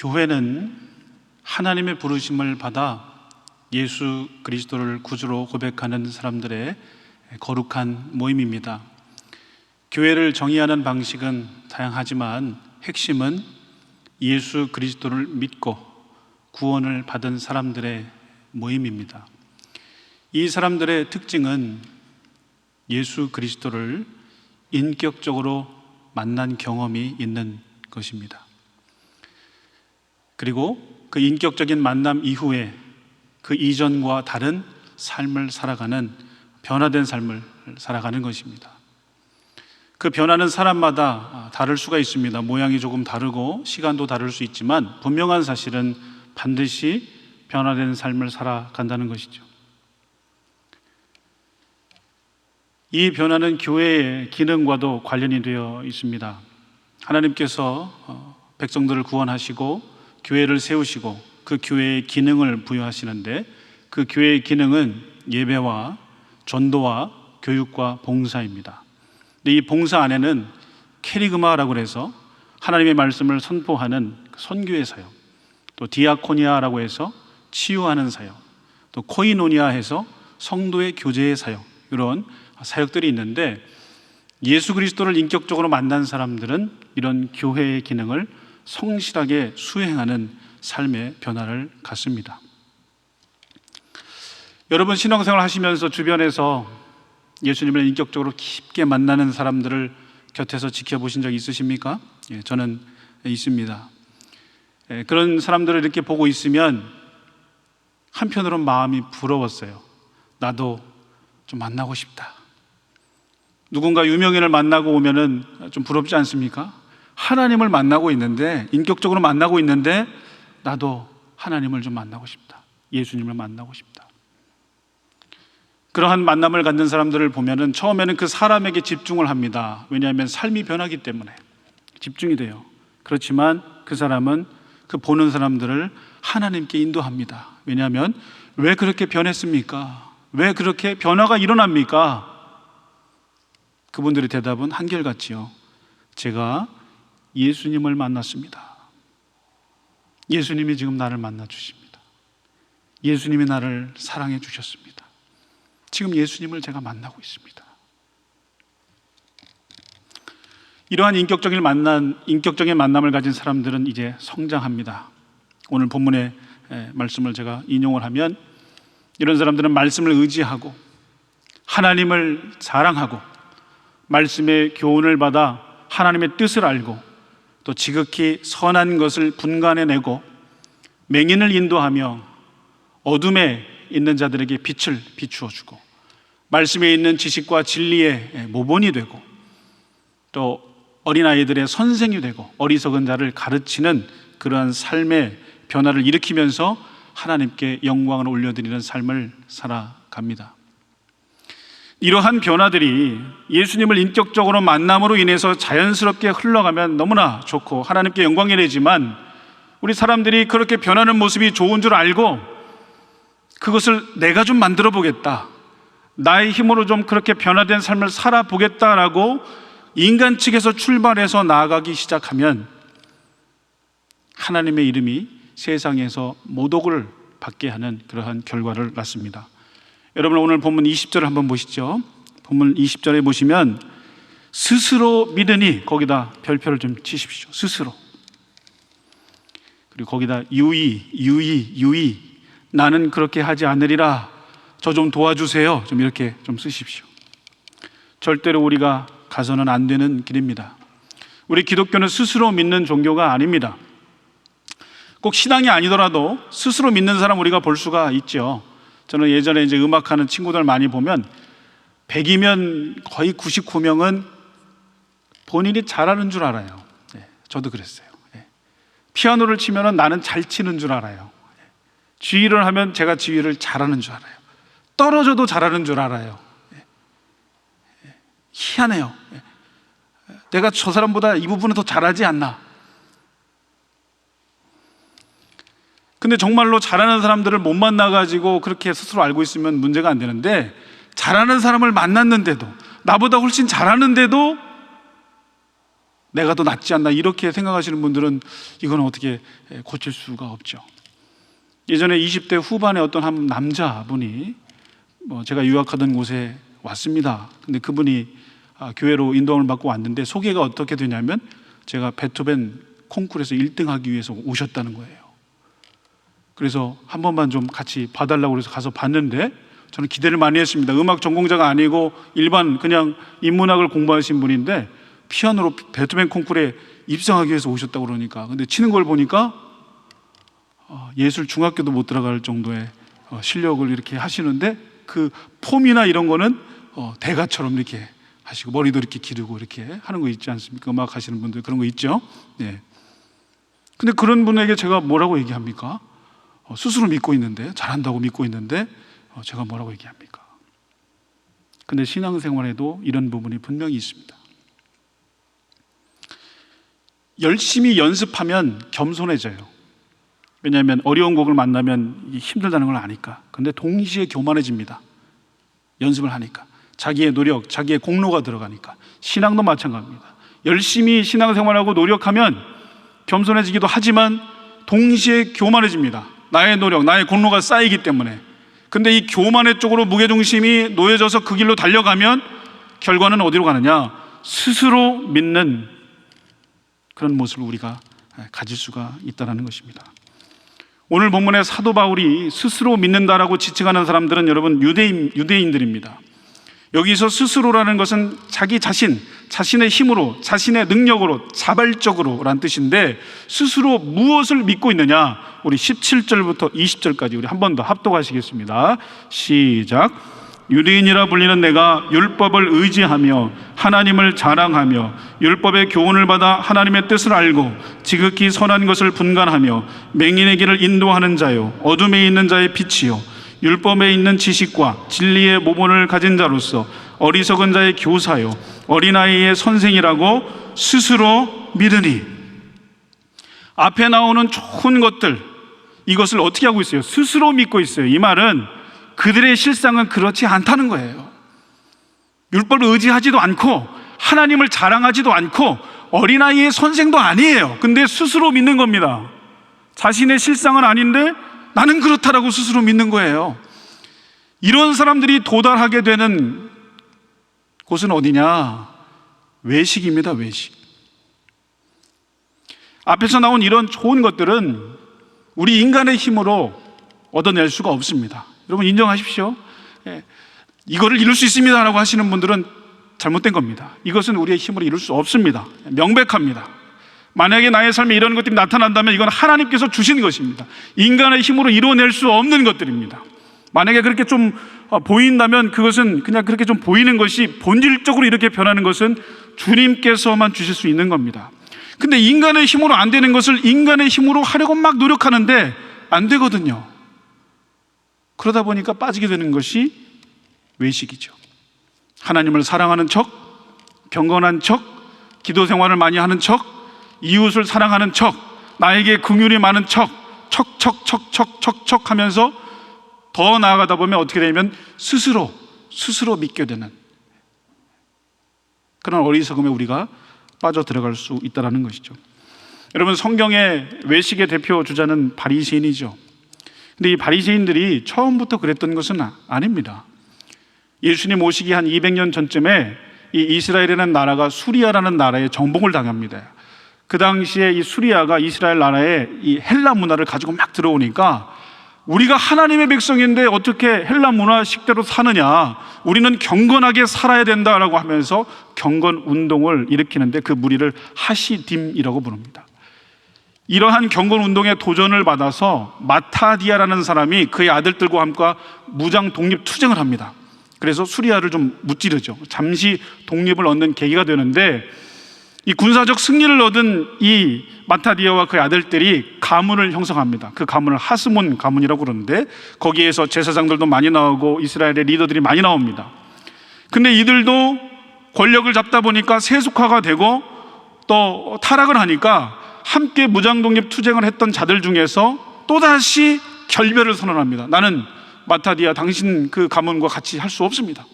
교회는 하나님의 부르심을 받아 예수 그리스도를 구주로 고백하는 사람들의 거룩한 모임입니다. 교회를 정의하는 방식은 다양하지만 핵심은 예수 그리스도를 믿고 구원을 받은 사람들의 모임입니다. 이 사람들의 특징은 예수 그리스도를 인격적으로 만난 경험이 있는 것입니다. 그리고 그 인격적인 만남 이후에 그 이전과 다른 삶을 살아가는 변화된 삶을 살아가는 것입니다. 그 변화는 사람마다 다를 수가 있습니다. 모양이 조금 다르고 시간도 다를 수 있지만 분명한 사실은 반드시 변화된 삶을 살아간다는 것이죠. 이 변화는 교회의 기능과도 관련이 되어 있습니다. 하나님께서 백성들을 구원하시고 교회를 세우시고 그 교회의 기능을 부여하시는데 그 교회의 기능은 예배와 전도와 교육과 봉사입니다. 근데 이 봉사 안에는 캐리그마라고 해서 하나님의 말씀을 선포하는 선교의 사역, 또 디아코니아라고 해서 치유하는 사역, 또 코이노니아 해서 성도의 교제의 사역, 이런 사역들이 있는데 예수 그리스도를 인격적으로 만난 사람들은 이런 교회의 기능을 성실하게 수행하는 삶의 변화를 갖습니다. 여러분 신앙생활 하시면서 주변에서 예수님을 인격적으로 깊게 만나는 사람들을 곁에서 지켜보신 적 있으십니까? 저는 있습니다. 그런 사람들을 이렇게 보고 있으면 한편으로는 마음이 부러웠어요. 나도 좀 만나고 싶다. 누군가 유명인을 만나고 오면은 좀 부럽지 않습니까? 하나님을 만나고 있는데, 인격적으로 만나고 있는데 나도 하나님을 좀 만나고 싶다. 예수님을 만나고 싶다. 그러한 만남을 갖는 사람들을 보면은 처음에는 그 사람에게 집중을 합니다. 왜냐하면 삶이 변하기 때문에 집중이 돼요. 그렇지만 그 사람은 그 보는 사람들을 하나님께 인도합니다. 왜냐하면 왜 그렇게 변했습니까? 왜 그렇게 변화가 일어납니까? 그분들의 대답은 한결같지요. 제가 예수님을 만났습니다. 예수님이 지금 나를 만나 주십니다. 예수님이 나를 사랑해 주셨습니다. 지금 예수님을 제가 만나고 있습니다. 이러한 인격적인 만남을 가진 사람들은 이제 성장합니다. 오늘 본문의 말씀을 제가 인용을 하면 이런 사람들은 말씀을 의지하고 하나님을 사랑하고 말씀의 교훈을 받아 하나님의 뜻을 알고 또 지극히 선한 것을 분간해내고 맹인을 인도하며 어둠에 있는 자들에게 빛을 비추어주고 말씀에 있는 지식과 진리의 모본이 되고 또 어린아이들의 선생이 되고 어리석은 자를 가르치는 그러한 삶의 변화를 일으키면서 하나님께 영광을 올려드리는 삶을 살아갑니다. 이러한 변화들이 예수님을 인격적으로 만남으로 인해서 자연스럽게 흘러가면 너무나 좋고 하나님께 영광이 되지만 우리 사람들이 그렇게 변하는 모습이 좋은 줄 알고 그것을 내가 좀 만들어 보겠다, 나의 힘으로 좀 그렇게 변화된 삶을 살아보겠다라고 인간 측에서 출발해서 나아가기 시작하면 하나님의 이름이 세상에서 모독을 받게 하는 그러한 결과를 낳습니다. 여러분 오늘 본문 20절을 한번 보시죠. 본문 20절에 보시면 스스로 믿으니 거기다 별표를 좀 치십시오. 스스로. 그리고 거기다 유의 나는 그렇게 하지 않으리라, 저 좀 도와주세요, 좀 이렇게 좀 쓰십시오. 절대로 우리가 가서는 안 되는 길입니다. 우리 기독교는 스스로 믿는 종교가 아닙니다. 꼭 신앙이 아니더라도 스스로 믿는 사람 우리가 볼 수가 있죠. 저는 예전에 이제 음악하는 친구들 많이 보면 100이면 거의 99명은 본인이 잘하는 줄 알아요. 저도 그랬어요. 피아노를 치면 나는 잘 치는 줄 알아요. 지휘를 하면 제가 지휘를 잘하는 줄 알아요. 떨어져도 잘하는 줄 알아요. 희한해요. 내가 저 사람보다 이 부분은 더 잘하지 않나. 근데 정말로 잘하는 사람들을 못 만나가지고 그렇게 스스로 알고 있으면 문제가 안 되는데, 잘하는 사람을 만났는데도, 나보다 훨씬 잘하는데도 내가 더 낫지 않나 이렇게 생각하시는 분들은 이건 어떻게 고칠 수가 없죠. 예전에 20대 후반에 어떤 한 남자분이 제가 유학하던 곳에 왔습니다. 근데 그분이 교회로 인도함을 받고 왔는데 소개가 어떻게 되냐면 제가 베토벤 콩쿠르에서 1등하기 위해서 오셨다는 거예요. 그래서 한 번만 좀 같이 봐달라고 해서 가서 봤는데 저는 기대를 많이 했습니다. 음악 전공자가 아니고 일반 그냥 인문학을 공부하신 분인데 피아노로 베토벤 콩쿠르에 입상하기 위해서 오셨다고 그러니까, 근데 치는 걸 보니까 예술 중학교도 못 들어갈 정도의 실력을 이렇게 하시는데 그 폼이나 이런 거는 대가처럼 이렇게 하시고 머리도 이렇게 기르고 이렇게 하는 거 있지 않습니까? 음악 하시는 분들 그런 거 있죠. 네. 근데 그런 분에게 제가 뭐라고 얘기합니까? 스스로 믿고 있는데, 잘한다고 믿고 있는데 제가 뭐라고 얘기합니까? 근데 신앙생활에도 이런 부분이 분명히 있습니다. 열심히 연습하면 겸손해져요. 왜냐하면 어려운 곡을 만나면 힘들다는 걸 아니까. 근데 동시에 교만해집니다. 연습을 하니까. 자기의 노력, 자기의 공로가 들어가니까. 신앙도 마찬가지입니다. 열심히 신앙생활하고 노력하면 겸손해지기도 하지만 동시에 교만해집니다. 나의 노력, 나의 공로가 쌓이기 때문에. 근데 이 교만의 쪽으로 무게중심이 놓여져서 그 길로 달려가면 결과는 어디로 가느냐? 스스로 믿는 그런 모습을 우리가 가질 수가 있다는 것입니다. 오늘 본문의 사도 바울이 스스로 믿는다라고 지칭하는 사람들은 여러분 유대인들입니다. 여기서 스스로라는 것은 자기 자신, 자신의 힘으로, 자신의 능력으로, 자발적으로 라는 뜻인데 스스로 무엇을 믿고 있느냐? 우리 17절부터 20절까지 우리 한 번 더 합독하시겠습니다. 시작. 유대인이라 불리는 내가 율법을 의지하며 하나님을 자랑하며 율법의 교훈을 받아 하나님의 뜻을 알고 지극히 선한 것을 분간하며 맹인의 길을 인도하는 자요 어둠에 있는 자의 빛이요 율법에 있는 지식과 진리의 모본을 가진 자로서 어리석은 자의 교사요 어린아이의 선생이라고 스스로 믿으니. 앞에 나오는 좋은 것들, 이것을 어떻게 하고 있어요? 스스로 믿고 있어요. 이 말은 그들의 실상은 그렇지 않다는 거예요. 율법을 의지하지도 않고 하나님을 자랑하지도 않고 어린아이의 선생도 아니에요. 근데 스스로 믿는 겁니다. 자신의 실상은 아닌데 나는 그렇다라고 스스로 믿는 거예요. 이런 사람들이 도달하게 되는 곳은 어디냐? 외식입니다. 외식. 앞에서 나온 이런 좋은 것들은 우리 인간의 힘으로 얻어낼 수가 없습니다. 여러분 인정하십시오. 이거를 이룰 수 있습니다 라고 하시는 분들은 잘못된 겁니다. 이것은 우리의 힘으로 이룰 수 없습니다. 명백합니다. 만약에 나의 삶에 이런 것들이 나타난다면 이건 하나님께서 주신 것입니다. 인간의 힘으로 이뤄낼 수 없는 것들입니다. 만약에 그렇게 좀 보인다면 그것은 그냥 그렇게 좀 보이는 것이 본질적으로 이렇게 변하는 것은 주님께서만 주실 수 있는 겁니다. 근데 인간의 힘으로 안 되는 것을 인간의 힘으로 하려고 막 노력하는데 안 되거든요. 그러다 보니까 빠지게 되는 것이 외식이죠. 하나님을 사랑하는 척, 경건한 척, 기도 생활을 많이 하는 척, 이웃을 사랑하는 척, 나에게 긍휼이 많은 척, 척 하면서 더 나아가다 보면 어떻게 되냐면 스스로 믿게 되는 그런 어리석음에 우리가 빠져 들어갈 수 있다는 것이죠. 여러분 성경의 외식의 대표 주자는 바리새인이죠. 근데 이 바리새인들이 처음부터 그랬던 것은 아닙니다. 예수님 오시기 한 200년 전쯤에 이 이스라엘이라는 나라가 수리아라는 나라에 정복을 당합니다. 그 당시에 이 수리아가 이스라엘 나라에 이 헬라 문화를 가지고 막 들어오니까 우리가 하나님의 백성인데 어떻게 헬라 문화식대로 사느냐, 우리는 경건하게 살아야 된다라고 하면서 경건 운동을 일으키는데 그 무리를 하시딤이라고 부릅니다. 이러한 경건 운동에 도전을 받아서 마타디아라는 사람이 그의 아들들과 함께 무장 독립 투쟁을 합니다. 그래서 수리아를 좀 무찌르죠. 잠시 독립을 얻는 계기가 되는데 이 군사적 승리를 얻은 이 마타디아와 그의 아들들이 가문을 형성합니다. 그 가문을 하스몬 가문이라고 그러는데 거기에서 제사장들도 많이 나오고 이스라엘의 리더들이 많이 나옵니다. 근데 이들도 권력을 잡다 보니까 세속화가 되고 또 타락을 하니까 함께 무장독립 투쟁을 했던 자들 중에서 또다시 결별을 선언합니다. 나는 마타디아 당신 그 가문과 같이 할 수 없습니다.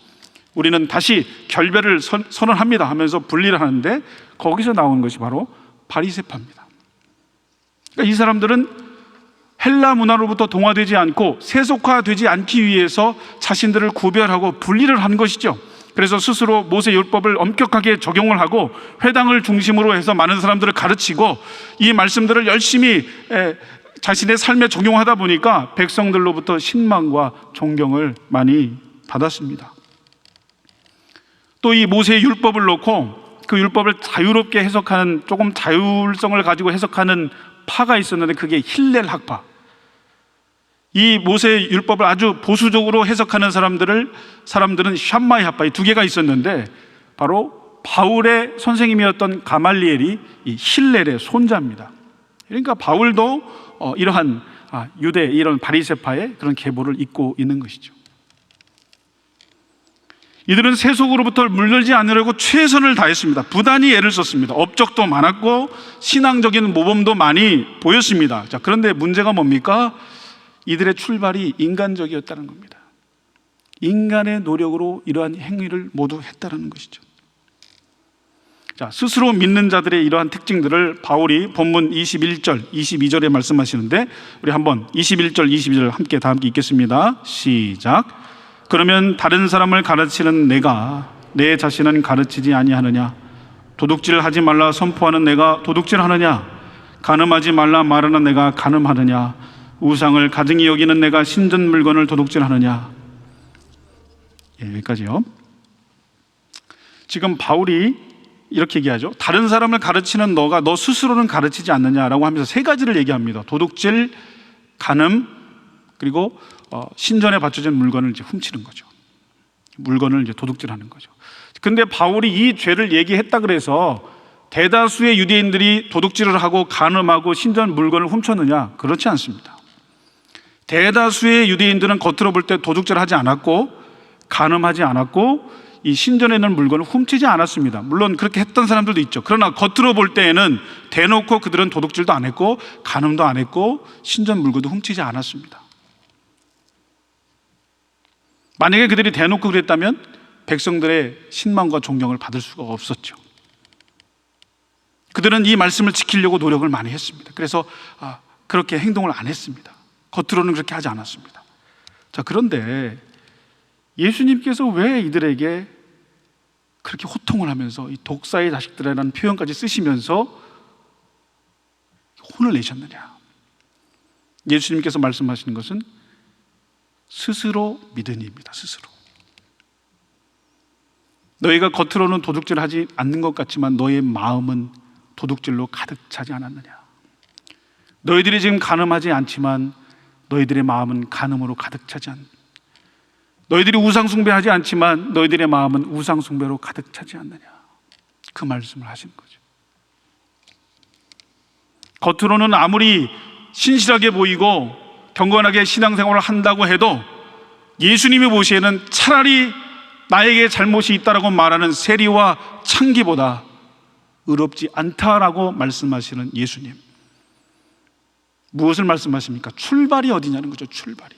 우리는 다시 결별을 선언합니다 하면서 분리를 하는데, 거기서 나온 것이 바로 바리새파입니다. 그러니까 이 사람들은 헬라 문화로부터 동화되지 않고 세속화되지 않기 위해서 자신들을 구별하고 분리를 한 것이죠. 그래서 스스로 모세 율법을 엄격하게 적용을 하고 회당을 중심으로 해서 많은 사람들을 가르치고 이 말씀들을 열심히 자신의 삶에 적용하다 보니까 백성들로부터 신망과 존경을 많이 받았습니다. 또 이 모세 율법을 놓고 그 율법을 자유롭게 해석하는, 조금 자율성을 가지고 해석하는 파가 있었는데, 그게 힐렐 학파. 이 모세 율법을 아주 보수적으로 해석하는 사람들은 샴마이 학파, 이 두 개가 있었는데, 바로 바울의 선생님이었던 가말리엘이 이 힐렐의 손자입니다. 그러니까 바울도 이러한 유대, 이런 바리새파의 그런 계보를 잇고 있는 것이죠. 이들은 세속으로부터 물들지 않으려고 최선을 다했습니다. 부단히 애를 썼습니다. 업적도 많았고 신앙적인 모범도 많이 보였습니다. 자, 그런데 문제가 뭡니까? 이들의 출발이 인간적이었다는 겁니다. 인간의 노력으로 이러한 행위를 모두 했다는 것이죠. 자, 스스로 믿는 자들의 이러한 특징들을 바울이 본문 21절, 22절에 말씀하시는데, 우리 한번 21절, 22절 함께 다 함께 읽겠습니다. 시작. 그러면 다른 사람을 가르치는 내가 내 자신은 가르치지 아니하느냐? 도둑질하지 말라 선포하는 내가 도둑질하느냐? 간음하지 말라 말하는 내가 간음하느냐? 우상을 가증히 여기는 내가 신전 물건을 도둑질하느냐? 여기까지요. 지금 바울이 이렇게 얘기하죠. 다른 사람을 가르치는 너가 너 스스로는 가르치지 않느냐라고 하면서 세 가지를 얘기합니다. 도둑질, 간음, 그리고 신전에 바쳐진 물건을 이제 훔치는 거죠. 물건을 이제 도둑질하는 거죠. 근데 바울이 이 죄를 얘기했다 그래서 대다수의 유대인들이 도둑질을 하고 간음하고 신전 물건을 훔쳤느냐? 그렇지 않습니다. 대다수의 유대인들은 겉으로 볼 때 도둑질하지 않았고 간음하지 않았고 이 신전에 있는 물건을 훔치지 않았습니다. 물론 그렇게 했던 사람들도 있죠. 그러나 겉으로 볼 때에는 대놓고 그들은 도둑질도 안 했고 간음도 안 했고 신전 물건도 훔치지 않았습니다. 만약에 그들이 대놓고 그랬다면 백성들의 신망과 존경을 받을 수가 없었죠. 그들은 이 말씀을 지키려고 노력을 많이 했습니다. 그래서 그렇게 행동을 안 했습니다. 겉으로는 그렇게 하지 않았습니다. 자, 그런데 예수님께서 왜 이들에게 그렇게 호통을 하면서 이 독사의 자식들이라는 표현까지 쓰시면서 혼을 내셨느냐? 예수님께서 말씀하시는 것은 스스로 믿으니입니다. 스스로. 너희가 겉으로는 도둑질하지 않는 것 같지만 너의 마음은 도둑질로 가득 차지 않았느냐? 너희들이 지금 간음하지 않지만 너희들의 마음은 간음으로 가득 차지 않느냐? 너희들이 우상숭배하지 않지만 너희들의 마음은 우상숭배로 가득 차지 않느냐? 그 말씀을 하시는 거죠. 겉으로는 아무리 신실하게 보이고 경건하게 신앙생활을 한다고 해도 예수님이 보시기에는 차라리 나에게 잘못이 있다라고 말하는 세리와 창기보다 의롭지 않다라고 말씀하시는 예수님. 무엇을 말씀하십니까? 출발이 어디냐는 거죠. 출발이.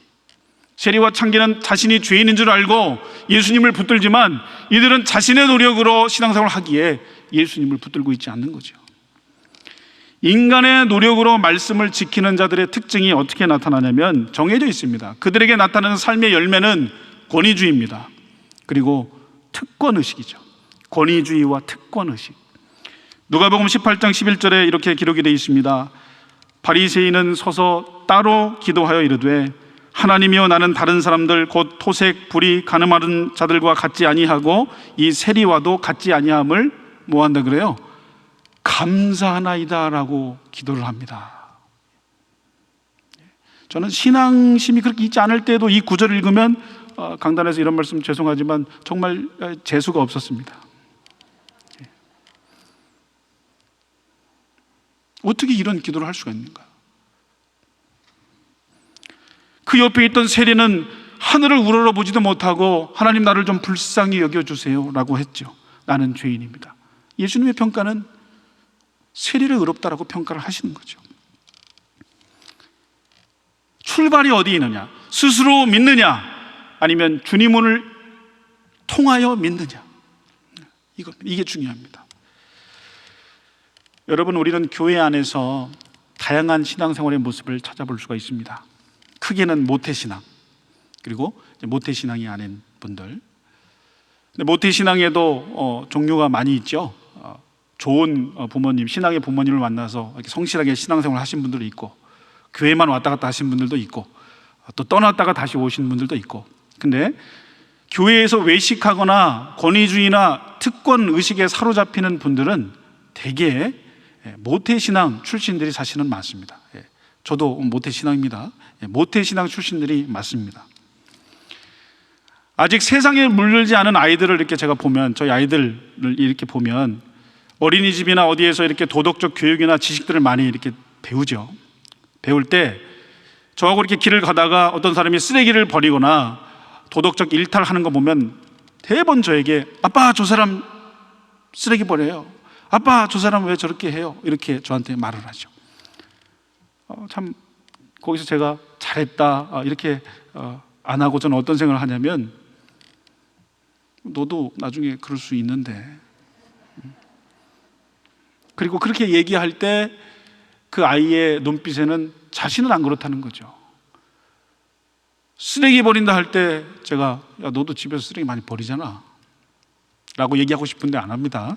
세리와 창기는 자신이 죄인인 줄 알고 예수님을 붙들지만 이들은 자신의 노력으로 신앙생활을 하기에 예수님을 붙들고 있지 않는 거죠. 인간의 노력으로 말씀을 지키는 자들의 특징이 어떻게 나타나냐면 정해져 있습니다. 그들에게 나타나는 삶의 열매는 권위주의입니다. 그리고 특권의식이죠. 권위주의와 특권의식. 누가복음 18장 11절에 이렇게 기록이 되어 있습니다. 바리새인은 서서 따로 기도하여 이르되 하나님이여 나는 다른 사람들 곧 토색, 불의, 간음하는 자들과 같지 아니하고 이 세리와도 같지 아니함을 뭐한다 그래요? 감사하나이다 라고 기도를 합니다. 저는 신앙심이 그렇게 있지 않을 때도 이 구절을 읽으면 강단에서 이런 말씀 죄송하지만 정말 재수가 없었습니다. 어떻게 이런 기도를 할 수가 있는가? 그 옆에 있던 세리는 하늘을 우러러보지도 못하고 하나님 나를 좀 불쌍히 여겨주세요 라고 했죠. 나는 죄인입니다. 예수님의 평가는 세리를 의롭다라고 평가를 하시는 거죠. 출발이 어디 있느냐? 스스로 믿느냐? 아니면 주님을 통하여 믿느냐. 이게 중요합니다. 여러분, 우리는 교회 안에서 다양한 신앙생활의 모습을 찾아볼 수가 있습니다. 크게는 모태신앙, 그리고 모태신앙이 아닌 분들. 근데 모태신앙에도 종류가 많이 있죠. 좋은 부모님, 신앙의 부모님을 만나서 이렇게 성실하게 신앙생활을 하신 분들도 있고, 교회만 왔다 갔다 하신 분들도 있고, 또 떠났다가 다시 오신 분들도 있고. 근데 교회에서 외식하거나 권위주의나 특권 의식에 사로잡히는 분들은 대개 모태신앙 출신들이 사실은 많습니다. 저도 모태신앙입니다. 모태신앙 출신들이 많습니다. 아직 세상에 물들지 않은 아이들을 이렇게 제가 보면, 저희 아이들을 이렇게 보면 어린이집이나 어디에서 이렇게 도덕적 교육이나 지식들을 많이 이렇게 배우죠. 배울 때 저하고 이렇게 길을 가다가 어떤 사람이 쓰레기를 버리거나 도덕적 일탈하는 거 보면 대번 저에게 아빠 저 사람 쓰레기 버려요. 아빠 저 사람 왜 저렇게 해요? 이렇게 저한테 말을 하죠. 참 거기서 제가 잘했다 이렇게 안 하고 저는 어떤 생각을 하냐면, 너도 나중에 그럴 수 있는데. 그리고 그렇게 얘기할 때 그 아이의 눈빛에는 자신은 안 그렇다는 거죠. 쓰레기 버린다 할 때 제가 야 너도 집에서 쓰레기 많이 버리잖아 라고 얘기하고 싶은데 안 합니다.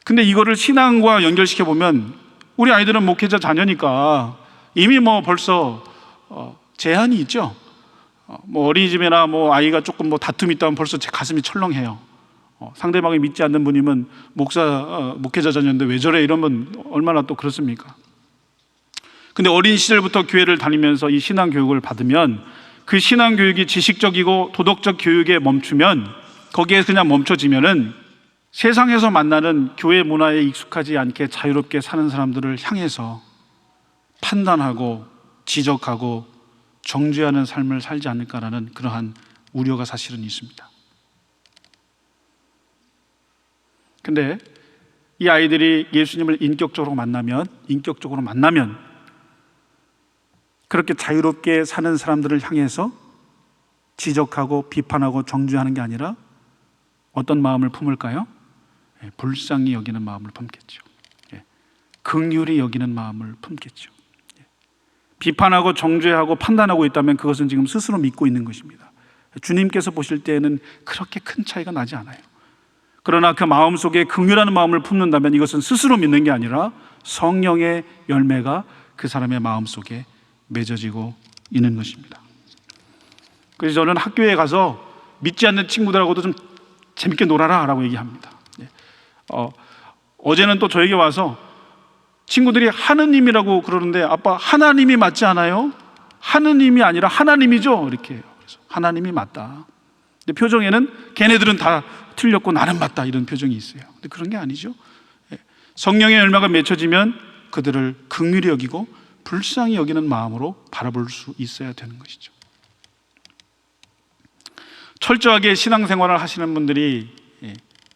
근데 이거를 신앙과 연결시켜 보면 우리 아이들은 목회자 자녀니까 이미 벌써 제한이 있죠. 어린이집이나 아이가 조금 다툼이 있다면 벌써 제 가슴이 철렁해요. 상대방이 믿지 않는 분이면 목회자 자녀인데 왜 저래 이러면 얼마나 또 그렇습니까? 근데 어린 시절부터 교회를 다니면서 이 신앙 교육을 받으면 그 신앙 교육이 지식적이고 도덕적 교육에 멈추면, 거기에 그냥 멈춰지면은 세상에서 만나는 교회 문화에 익숙하지 않게 자유롭게 사는 사람들을 향해서 판단하고 지적하고 정죄하는 삶을 살지 않을까라는 그러한 우려가 사실은 있습니다. 근데 이 아이들이 예수님을 인격적으로 만나면 그렇게 자유롭게 사는 사람들을 향해서 지적하고 비판하고 정죄하는 게 아니라 어떤 마음을 품을까요? 불쌍히 여기는 마음을 품겠죠. 긍휼히 여기는 마음을 품겠죠. 비판하고 정죄하고 판단하고 있다면 그것은 지금 스스로 믿고 있는 것입니다. 주님께서 보실 때에는 그렇게 큰 차이가 나지 않아요. 그러나 그 마음속에 긍휼하는 마음을 품는다면 이것은 스스로 믿는 게 아니라 성령의 열매가 그 사람의 마음속에 맺어지고 있는 것입니다. 그래서 저는 학교에 가서 믿지 않는 친구들하고도 좀 재밌게 놀아라 라고 얘기합니다. 어제는 또 저에게 와서 친구들이 하느님이라고 그러는데, 아빠 하나님이 맞지 않아요? 하느님이 아니라 하나님이죠? 이렇게 해요. 그래서 하나님이 맞다. 근데 표정에는 걔네들은 다 틀렸고 나는 맞다 이런 표정이 있어요. 근데 그런 게 아니죠. 성령의 열매가 맺혀지면 그들을 긍휼히 여기고 불쌍히 여기는 마음으로 바라볼 수 있어야 되는 것이죠. 철저하게 신앙생활을 하시는 분들이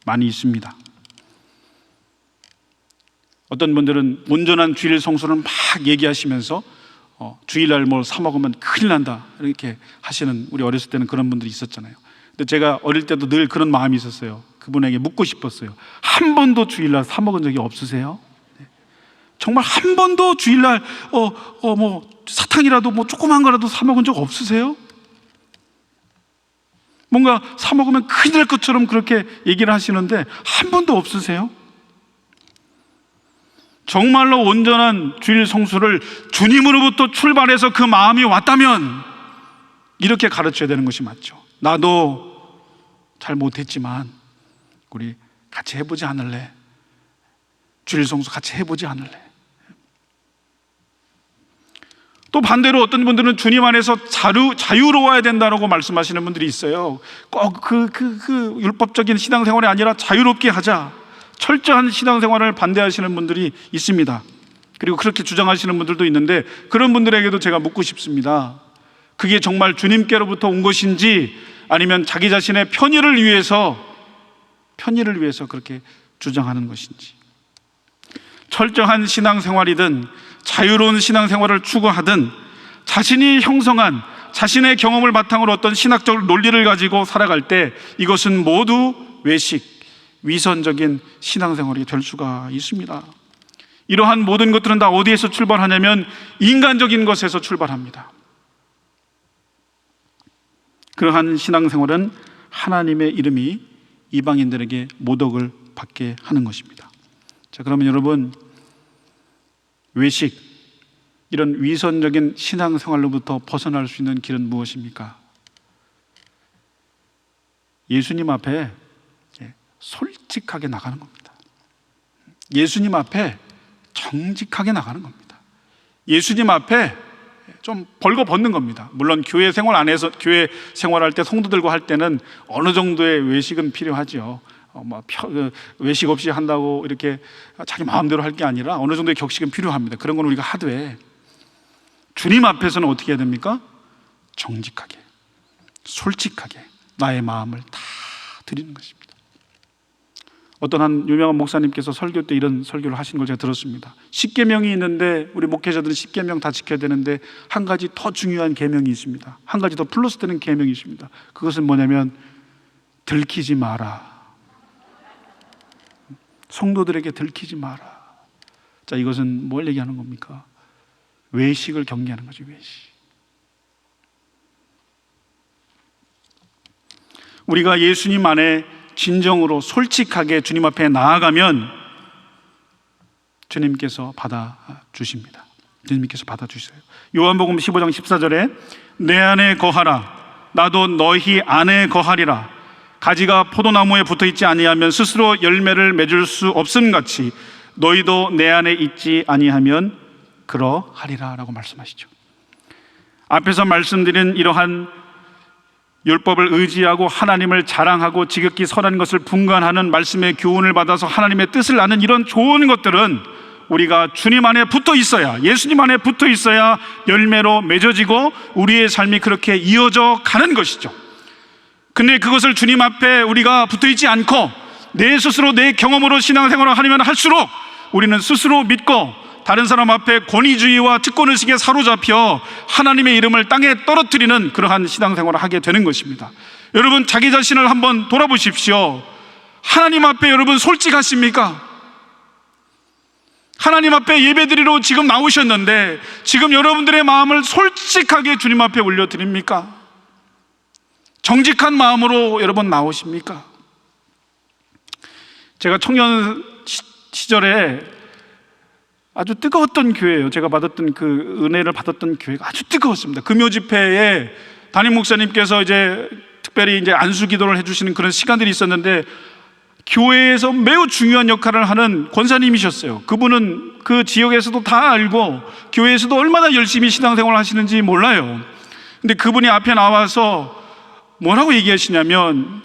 많이 있습니다. 어떤 분들은 온전한 주일 성수를 막 얘기하시면서 주일날 뭘 사 먹으면 큰일 난다 이렇게 하시는, 우리 어렸을 때는 그런 분들이 있었잖아요. 근데 제가 어릴 때도 늘 그런 마음이 있었어요. 그분에게 묻고 싶었어요. 한 번도 주일날 사 먹은 적이 없으세요? 정말 한 번도 주일날 사탕이라도 조그만 거라도 사 먹은 적 없으세요? 뭔가 사 먹으면 큰일 날 것처럼 그렇게 얘기를 하시는데 한 번도 없으세요? 정말로 온전한 주일 성수를 주님으로부터 출발해서 그 마음이 왔다면 이렇게 가르쳐야 되는 것이 맞죠. 나도 잘 못했지만 우리 같이 해보지 않을래? 주일 성수 같이 해보지 않을래? 또 반대로 어떤 분들은 주님 안에서 자유로워야 된다고 말씀하시는 분들이 있어요. 꼭 그 율법적인 신앙생활이 아니라 자유롭게 하자, 철저한 신앙생활을 반대하시는 분들이 있습니다. 그리고 그렇게 주장하시는 분들도 있는데, 그런 분들에게도 제가 묻고 싶습니다. 그게 정말 주님께로부터 온 것인지 아니면 자기 자신의 편의를 위해서 그렇게 주장하는 것인지. 철저한 신앙생활이든 자유로운 신앙생활을 추구하든 자신이 형성한 자신의 경험을 바탕으로 어떤 신학적 논리를 가지고 살아갈 때 이것은 모두 외식, 위선적인 신앙생활이 될 수가 있습니다. 이러한 모든 것들은 다 어디에서 출발하냐면 인간적인 것에서 출발합니다. 그러한 신앙생활은 하나님의 이름이 이방인들에게 모독을 받게 하는 것입니다. 자, 그러면 여러분, 외식, 이런 위선적인 신앙생활로부터 벗어날 수 있는 길은 무엇입니까? 예수님 앞에 솔직하게 나가는 겁니다. 예수님 앞에 정직하게 나가는 겁니다. 예수님 앞에 좀 벌거벗는 겁니다. 물론 교회 생활 안에서, 교회 생활할 때 성도들과 할 때는 어느 정도의 외식은 필요하죠. 외식 없이 한다고 이렇게 자기 마음대로 할 게 아니라 어느 정도의 격식은 필요합니다. 그런 건 우리가 하되, 주님 앞에서는 어떻게 해야 됩니까? 정직하게, 솔직하게 나의 마음을 다 드리는 것입니다. 어떤 한 유명한 목사님께서 설교 때 이런 설교를 하신 걸 제가 들었습니다. 10계명이 있는데 우리 목회자들은 10계명 다 지켜야 되는데 한 가지 더 중요한 계명이 있습니다. 한 가지 더 플러스 되는 계명이 있습니다. 그것은 뭐냐면 들키지 마라. 성도들에게 들키지 마라. 자, 이것은 뭘 얘기하는 겁니까? 외식을 경계하는 거죠. 외식. 우리가 예수님 안에 진정으로 솔직하게 주님 앞에 나아가면 주님께서 받아주십니다. 주님께서 받아주세요. 요한복음 15장 14절에 내 안에 거하라 나도 너희 안에 거하리라. 가지가 포도나무에 붙어있지 아니하면 스스로 열매를 맺을 수 없음같이 너희도 내 안에 있지 아니하면 그러하리라 라고 말씀하시죠. 앞에서 말씀드린 이러한 율법을 의지하고 하나님을 자랑하고 지극히 선한 것을 분간하는 말씀의 교훈을 받아서 하나님의 뜻을 아는 이런 좋은 것들은 우리가 주님 안에 붙어 있어야, 예수님 안에 붙어 있어야 열매로 맺어지고 우리의 삶이 그렇게 이어져 가는 것이죠. 근데 그것을 주님 앞에 우리가 붙어 있지 않고 내 스스로 내 경험으로 신앙생활을 하려면 할수록 우리는 스스로 믿고 다른 사람 앞에 권위주의와 특권의식에 사로잡혀 하나님의 이름을 땅에 떨어뜨리는 그러한 신앙생활을 하게 되는 것입니다. 여러분, 자기 자신을 한번 돌아보십시오. 하나님 앞에 여러분 솔직하십니까? 하나님 앞에 예배드리러 지금 나오셨는데 지금 여러분들의 마음을 솔직하게 주님 앞에 올려드립니까? 정직한 마음으로 여러분 나오십니까? 제가 청년 시절에 아주 뜨거웠던 교회예요. 제가 받았던 그 은혜를 받았던 교회가 아주 뜨거웠습니다. 금요 집회에 담임 목사님께서 이제 특별히 이제 안수 기도를 해주시는 그런 시간들이 있었는데 교회에서 매우 중요한 역할을 하는 권사님이셨어요. 그분은 그 지역에서도 다 알고 교회에서도 얼마나 열심히 신앙생활을 하시는지 몰라요. 근데 그분이 앞에 나와서 뭐라고 얘기하시냐면,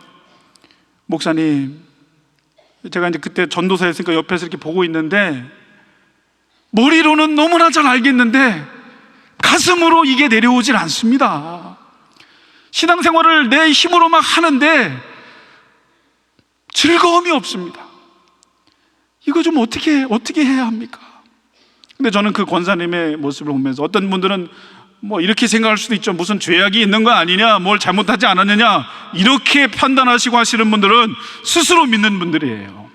목사님, 제가 이제 그때 전도사였으니까 옆에서 이렇게 보고 있는데 머리로는 너무나 잘 알겠는데 가슴으로 이게 내려오질 않습니다. 신앙생활을 내 힘으로 막 하는데 즐거움이 없습니다. 이거 좀 어떻게 해야 합니까? 근데 저는 그 권사님의 모습을 보면서, 어떤 분들은 뭐 이렇게 생각할 수도 있죠. 무슨 죄악이 있는 거 아니냐, 뭘 잘못하지 않았느냐, 이렇게 판단하시고 하시는 분들은 스스로 믿는 분들이에요.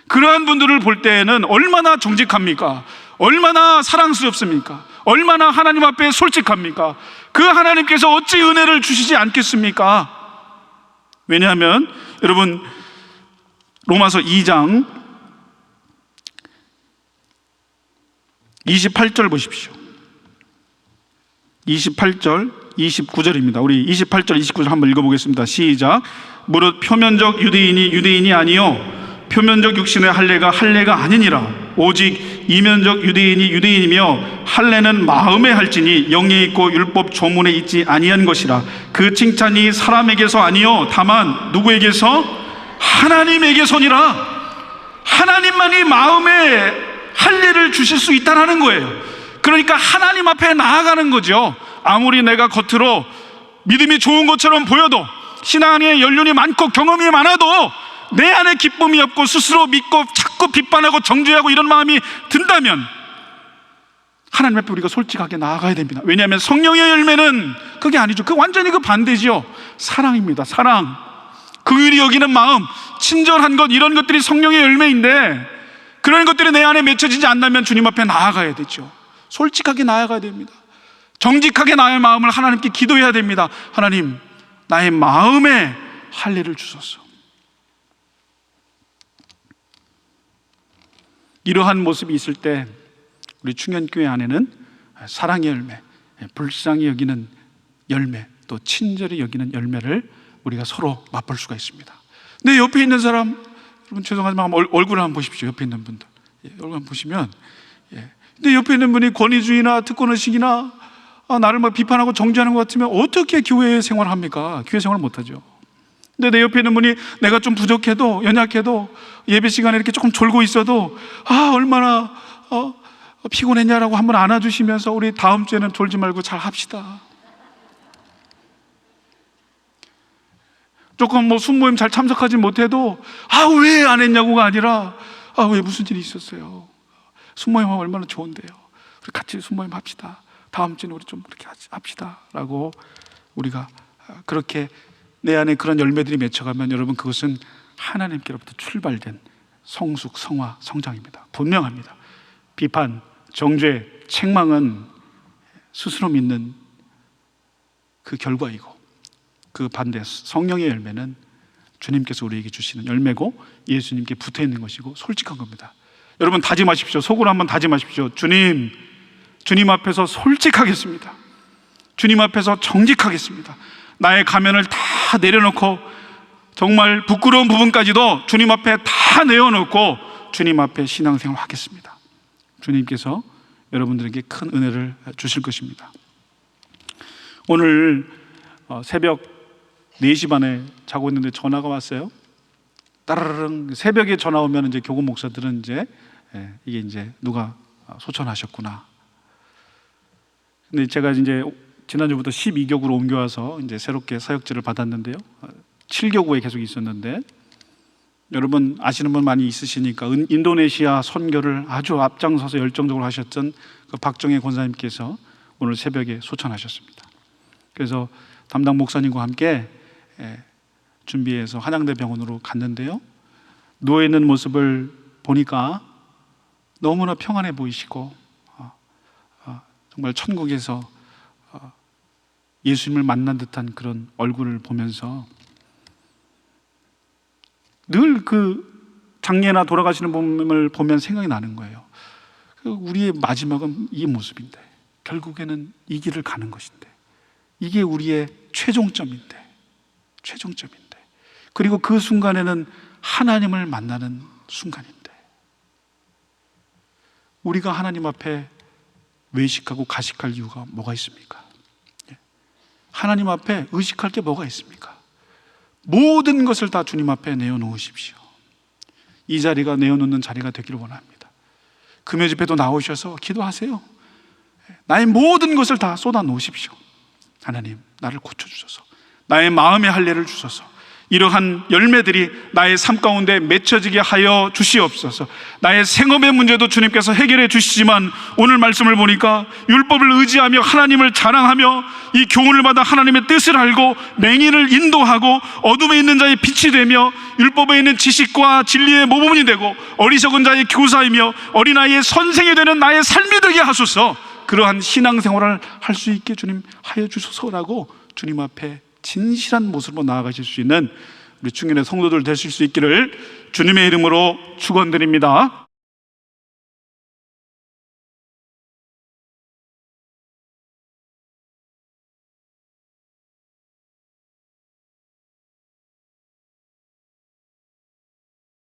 그러한 분들을 볼 때에는 얼마나 정직합니까? 얼마나 사랑스럽습니까? 얼마나 하나님 앞에 솔직합니까? 그 하나님께서 어찌 은혜를 주시지 않겠습니까? 왜냐하면 여러분, 로마서 2장 28절 보십시오. 28절 29절입니다. 우리 28절 29절 한번 읽어보겠습니다. 시작. 무릇 표면적 유대인이 유대인이 아니요 표면적 육신의 할례가 할례가 아니니라. 오직 이면적 유대인이 유대인이며 할례는 마음에 할지니 영에 있고 율법 조문에 있지 아니한 것이라. 그 칭찬이 사람에게서 아니요 다만 누구에게서? 하나님에게서니라. 하나님만이 마음에 할례를 주실 수 있다는 거예요. 그러니까 하나님 앞에 나아가는 거죠. 아무리 내가 겉으로 믿음이 좋은 것처럼 보여도, 신앙 안에 연륜이 많고 경험이 많아도 내 안에 기쁨이 없고 스스로 믿고 자꾸 비판하고 정죄하고 이런 마음이 든다면 하나님 앞에 우리가 솔직하게 나아가야 됩니다. 왜냐하면 성령의 열매는 그게 아니죠. 완전히 그 반대지요. 사랑입니다. 사랑, 긍휼히 여기는 마음, 친절한 것, 이런 것들이 성령의 열매인데, 그런 것들이 내 안에 맺혀지지 않다면 주님 앞에 나아가야 되죠. 솔직하게 나아가야 됩니다. 정직하게 나의 마음을 하나님께 기도해야 됩니다. 하나님, 나의 마음에 할례를 주소서. 이러한 모습이 있을 때 우리 충현교회 안에는 사랑의 열매, 불쌍히 여기는 열매, 또 친절히 여기는 열매를 우리가 서로 맛볼 수가 있습니다. 내 옆에 있는 사람, 여러분 죄송하지만 얼굴을 한번 보십시오. 옆에 있는 분들 얼굴 한번 보시면, 내 옆에 있는 분이 권위주의나 특권의식이나 나를 막 비판하고 정죄하는 것 같으면 어떻게 교회 생활을 합니까? 교회 생활을 못하죠. 근데 내 옆에 있는 분이 내가 좀 부족해도, 연약해도, 예배 시간에 이렇게 조금 졸고 있어도 얼마나 피곤했냐라고 한번 안아주시면서 우리 다음 주에는 졸지 말고 잘 합시다. 조금 순모임 잘 참석하지 못해도 왜 안 했냐고가 아니라 왜 무슨 일이 있었어요. 순모임 하면 얼마나 좋은데요. 우리 같이 순모임 합시다. 다음 주에는 우리 좀 그렇게 합시다 라고 우리가 그렇게 내 안에 그런 열매들이 맺혀가면 여러분 그것은 하나님께로부터 출발된 성숙, 성화, 성장입니다. 분명합니다. 비판, 정죄, 책망은 스스로 믿는 그 결과이고, 그 반대 성령의 열매는 주님께서 우리에게 주시는 열매고 예수님께 붙어 있는 것이고 솔직한 겁니다. 여러분 다짐하십시오. 속으로 한번 다짐하십시오. 주님 앞에서 솔직하겠습니다. 주님 앞에서 정직하겠습니다. 나의 가면을 다 내려놓고 정말 부끄러운 부분까지도 주님 앞에 다 내어놓고 주님 앞에 신앙생활을 하겠습니다. 주님께서 여러분들에게 큰 은혜를 주실 것입니다. 오늘 새벽 4시 반에 자고 있는데 전화가 왔어요. 따르릉. 새벽에 전화 오면 이제 교구 목사들은 이게 이제 누가 소천하셨구나. 근데 제가 이제 지난주부터 12격으로 옮겨와서 이제 새롭게 사역지를 받았는데요. 7격구에 계속 있었는데, 여러분 아시는 분 많이 있으시니까 인도네시아 선교를 아주 앞장서서 열정적으로 하셨던 그 박정혜 권사님께서 오늘 새벽에 소천하셨습니다. 그래서 담당 목사님과 함께 준비해서 한양대 병원으로 갔는데요. 누워있는 모습을 보니까 너무나 평안해 보이시고 정말 천국에서 예수님을 만난 듯한 그런 얼굴을 보면서 늘 그 장례나 돌아가시는 분을 보면 생각이 나는 거예요. 우리의 마지막은 이 모습인데, 결국에는 이 길을 가는 것인데, 이게 우리의 최종점인데, 그리고 그 순간에는 하나님을 만나는 순간인데, 우리가 하나님 앞에 외식하고 가식할 이유가 뭐가 있습니까? 하나님 앞에 의식할 게 뭐가 있습니까? 모든 것을 다 주님 앞에 내어놓으십시오. 이 자리가 내어놓는 자리가 되기를 원합니다. 금요 집회도 나오셔서 기도하세요. 나의 모든 것을 다 쏟아 놓으십시오. 하나님, 나를 고쳐주소서. 나의 마음의 할례를 주소서. 이러한 열매들이 나의 삶 가운데 맺혀지게 하여 주시옵소서. 나의 생업의 문제도 주님께서 해결해 주시지만, 오늘 말씀을 보니까 율법을 의지하며 하나님을 자랑하며 이 교훈을 받아 하나님의 뜻을 알고 맹인을 인도하고 어둠에 있는 자의 빛이 되며 율법에 있는 지식과 진리의 모범이 되고 어리석은 자의 교사이며 어린아이의 선생이 되는 나의 삶이 되게 하소서. 그러한 신앙생활을 할 수 있게 주님 하여 주소서라고 주님 앞에 진실한 모습으로 나아가실 수 있는 우리 충현의 성도들 되실 수 있기를 주님의 이름으로 축원드립니다.